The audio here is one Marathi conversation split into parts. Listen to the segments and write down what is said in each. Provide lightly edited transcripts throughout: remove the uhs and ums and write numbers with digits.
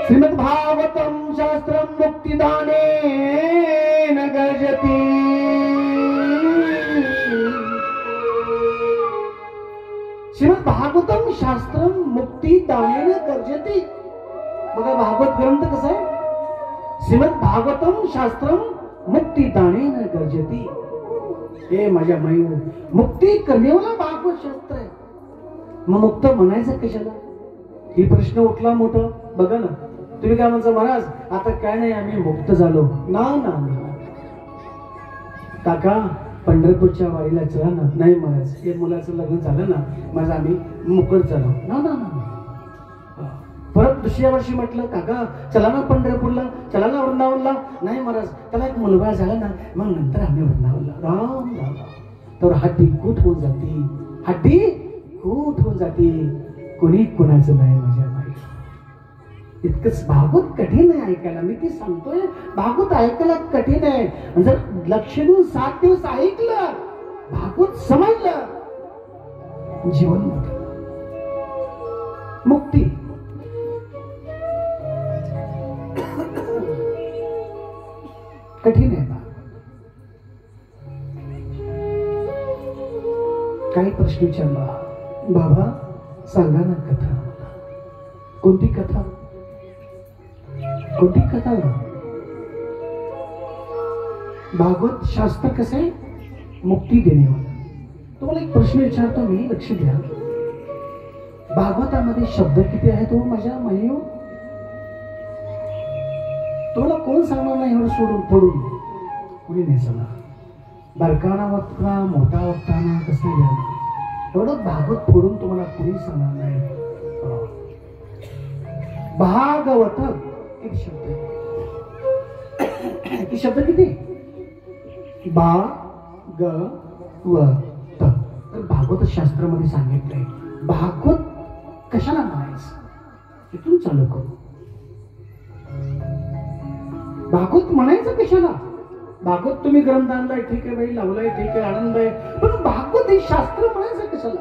श्रीमद्भागवतं शास्त्रं मुक्तिदानेन गर्जति। श्रीमद्भागवतं शास्त्रं मुक्तिदानेन गर्जति। बघा भागवत ग्रंथ कसा आहे? श्रीमद्भागवतं शास्त्रं मुक्तिदानेन गर्जति। हे माझ्या माईव, मुक्ती करण्याला भागवत शास्त्र आहे, मग मुक्त म्हणायचं कशाला? ही प्रश्न उठला मोठा. बघा ना, तुम्ही काय म्हणता महाराज आता काय नाही आम्ही मुक्त झालो ना ना ना. काका पंढरपूरच्या वारीला चला ना. नाही महाराज हे मुलाचं लग्न झालं ना माझं आम्ही मोकळ झालो ना ना ना. परत दुसऱ्या वर्षी म्हटलं काका चला ना पंढरपूरला, चला ना वृंदावनला. नाही महाराज त्याला एक मुलगा झाला ना मग नंतर आम्ही वृंदावनला. राम राम. तर हड्डी कूट होऊन जाते, हड्डी कूट होऊन जाते. कोणी कोणाचं नाही माझ्या माई. इतकंच भागवत कठीण आहे ऐकायला. मी ती सांगतोय भागवत ऐकायला कठीण आहे. जर लक्ष देऊन 7 दिवस ऐकलं, भागवत समजलं, जीवन मुक्ती. कठीण आहे. काही प्रश्न विचारला बाबा सांगा ना कथा. कोणती कथा? कोणती कथा? भागवत शास्त्र कसं आहे? मुक्ती देण्यावाला. तुम्हाला एक प्रश्न विचारतो मी, लक्ष द्या. भागवतामध्ये शब्द किती आहेत हो माझ्या महिनो? तुम्हाला कोण सांगणार नाही एवढं सोडून पडून? कुणी नाही सांगणार. बारकाना वक्ता मोठा वक्ताना कसं घ्या एवढं भागवत फोडून तुम्हाला कुणी सांगणार नाही. भागवत किती शब्द? किती शब्द? किती? बा ग व त. तर भागवत शास्त्रामध्ये सांगितलंय भागवत कशाला म्हणायचं. इथून चालू करू. भागवत म्हणायचं कशाला? भागवत तुम्ही ग्रंथ आणलाय ठीक आहे बाई, लावलाय ठीक आहे, आनंद आहे, पण भागवत हे शास्त्र म्हणायचं कशाला?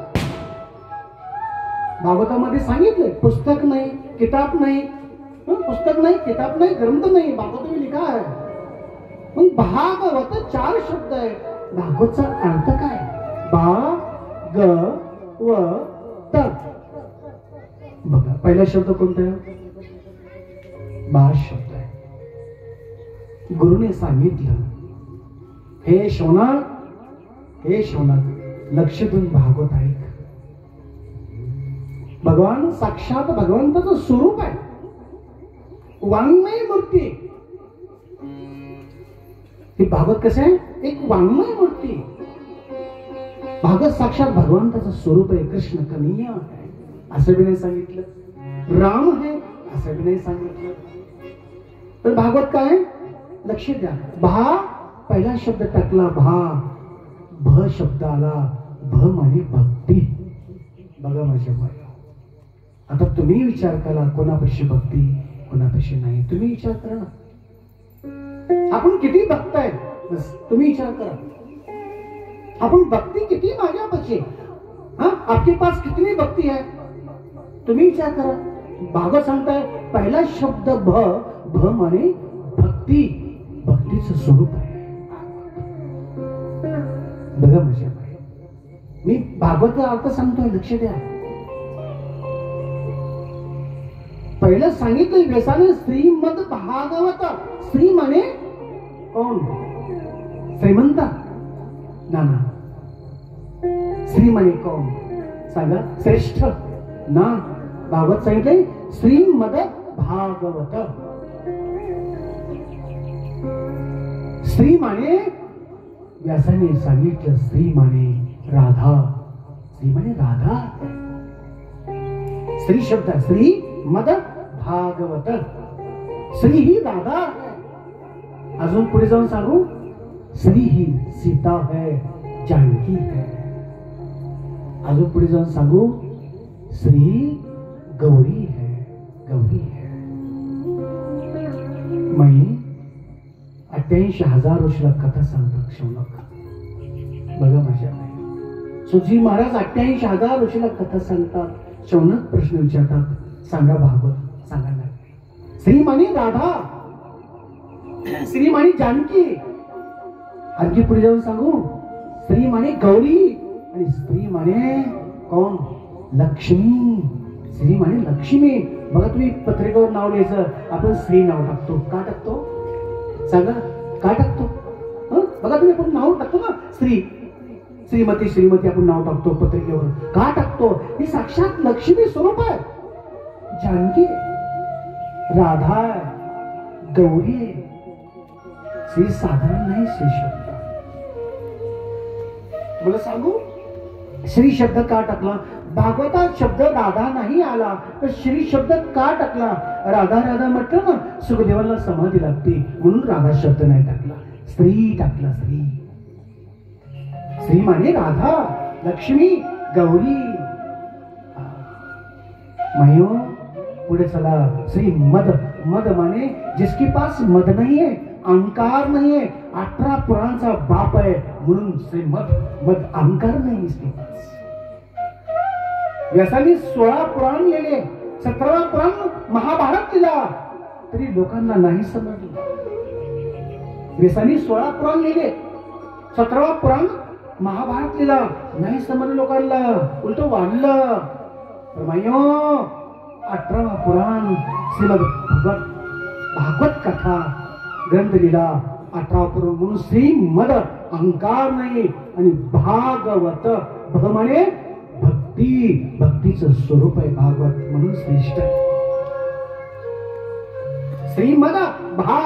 भागवतामध्ये सांगितलंय पुस्तक नाही, किताब नाही, पुस्तक नाही, किताब नाही, ग्रंथ नाही, भागवत में लिखा है. मग भागवत 4 शब्द आहे. भागवतचा अर्थ काय? बा ग व त. बघा पहिला शब्द कोणता आहे? बा शब्द आहे. गुरुने सांगितलं हे शौनक, हे शौनक लक्ष देऊन भागवत ऐक. भगवान साक्षात भगवंताचं स्वरूप आहे, वाङ्मय मूर्ती. हे भागवत कसं आहे? एक वाङ्मय मूर्ती. भागवत साक्षात भगवंताचं स्वरूप आहे. कृष्ण कन्हैया आहे असं बी नाही सांगितलं, राम आहे असं बी नाही सांगितलं. तर भागवत काय? लक्ष द्या. भा पहिला शब्द टाकला भा, भ शब्द आला, भ म्हणजे भक्ती. बघा माझ्या माया, आता तुम्ही विचार करा कोणापाशी भक्ती कोणापाशी नाही. तुम्ही विचार करा ना, आपण किती भक्त आहे तुम्ही विचार करा. आपण भक्ती किती माझ्यापाशी? आपके पास कितनी भक्ती है? तुम्ही विचार करा. भागवत सांगताय पहिला शब्द भ, भ म्हणजे भक्ती, भक्तीचं स्वरूप आहे. बघा माझ्या माया, मी भागवतचा अर्थ सांगतोय, लक्ष द्या. पहिलं सांगितलं व्यासाने श्रीमद भागवत. श्री माने कोण? श्रीमंत ना ना. श्री माने कोण सांगा? श्रेष्ठ ना. भागवत सांगितलंय श्रीमद भागवत. श्री माने व्यासाने सांगितलं श्री माने राधा. श्री माने राधा. श्री शब्द श्री मद भागवत. श्री ही राधा. अजून पुढे जाऊन सांगू, श्री ही सीता है, जानकी है. अजून पुढे जाऊन सांगू, श्री गौरी है, गौरी है. मी 88,000 वर्षाला कथा सांगतात शौनक. बघा माझ्या सुजी महाराज 88,000 वर्षाला कथा सांगतात. शौनक प्रश्न विचारतात, सांगा भागवत, सांगा ना. श्री माने राधा, श्री माने जानकी, आणखी पुढे जाऊन सांगू श्री माने गौरी आणि श्री माने कोण लक्ष्मी. श्री माने लक्ष्मी. बघा तुम्ही पत्रिकेवर नाव लिहायचं, आपण श्री नाव टाकतो. का टाकतो सांगा, का टाकतो? बघा तुम्ही आपण नाव टाकतो ना, श्री श्रीमती श्रीमती आपण नाव टाकतो पत्रिकेवर. का टाकतो? ही साक्षात लक्ष्मी स्वरूप आहे. जानकी, राधा, गौरी. श्री साधारण नाही, श्री शब्द. मला सांगू श्री शब्द का टाकला? भागवतात शब्द राधा नाही आला तर श्री शब्द का टाकला? राधा राधा म्हटलं ना, सुखदेवाला समाधी लागते म्हणून राधा शब्द नाही टाकला, स्त्री टाकला. स्त्री. श्री माने राधा, लक्ष्मी, गौरी. मयो पुढे चला. श्री मद. मद माने जिसके पास मद नहीं है, अहंकार नहीं है, 18 पुराणचा बाप आहे म्हणून श्री मद. मद अहंकार नाही इसके पास. व्यासाने 16 पुराण लिहिले, 17वा पुराण महाभारत लिहिला तरी लोकांना नाही समजलं. व्यासाने 16 पुराण लिहिले, 17वा पुराण महाभारत लिहिला, नाही समजलं लोकांना, उलट वाढलं. मायो 18वा पुराण श्रीमद भागवत कथा ग्रंथ लिहिला, 18 पुराण म्हणून श्रीमद अहंकार नाही. आणि भागवत, भग माने भक्ती, भक्तीचं स्वरूप आहे भागवत म्हणून श्रेष्ठ. श्रीमद भा.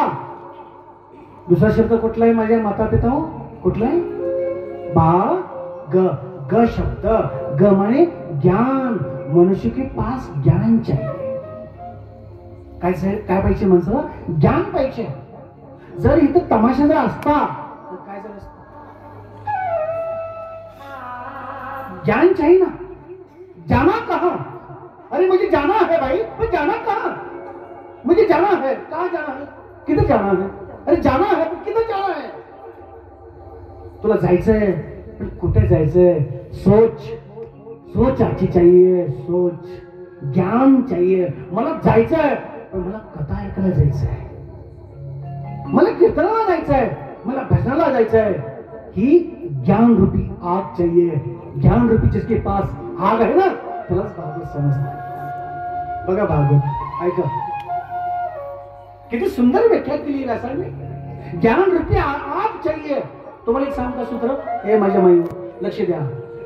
दुसरा शब्द कुठला आहे माझ्या माता पिता? कुठला आहे? बा ग. ग शब्द. ग माने ज्ञान. मनुष्य के पास ज्ञान चाहिए. काय काय पाहिजे माणसाला? ज्ञान पाहिजे. जर इथं तमाशा जर असता तर काय झालं असतं? ज्ञान चाहिए ना. जाना कहां? अरे मुझे जाना है भाई, पर जाना कहां? मुझे जाना है. कहां जाना है? किधर जाना है? अरे जाना है, पण किधर जाना है? तुला जायचंय पण कुठे जायचंय? सोच. सोच आची चाहिए. सोच. ज्ञान चाहिए. मला जायचंय पण मला कथा ऐकायला जायचंय, मला कीर्तनाला जायचंय, मला भजनाला जायचंय. ही ज्ञान रूपी आग चाहिए. ज्ञान रूपी जिसके पास आग आहे ना त्यालाच भागवत समजतात. बघा भागवत ऐका, किती सुंदर व्याख्या केली व्यासाने. ज्ञान रूपी आग चाहिए. तुम्हाला एक सांगू का सूत्र? हे माझ्या माई लक्ष द्या.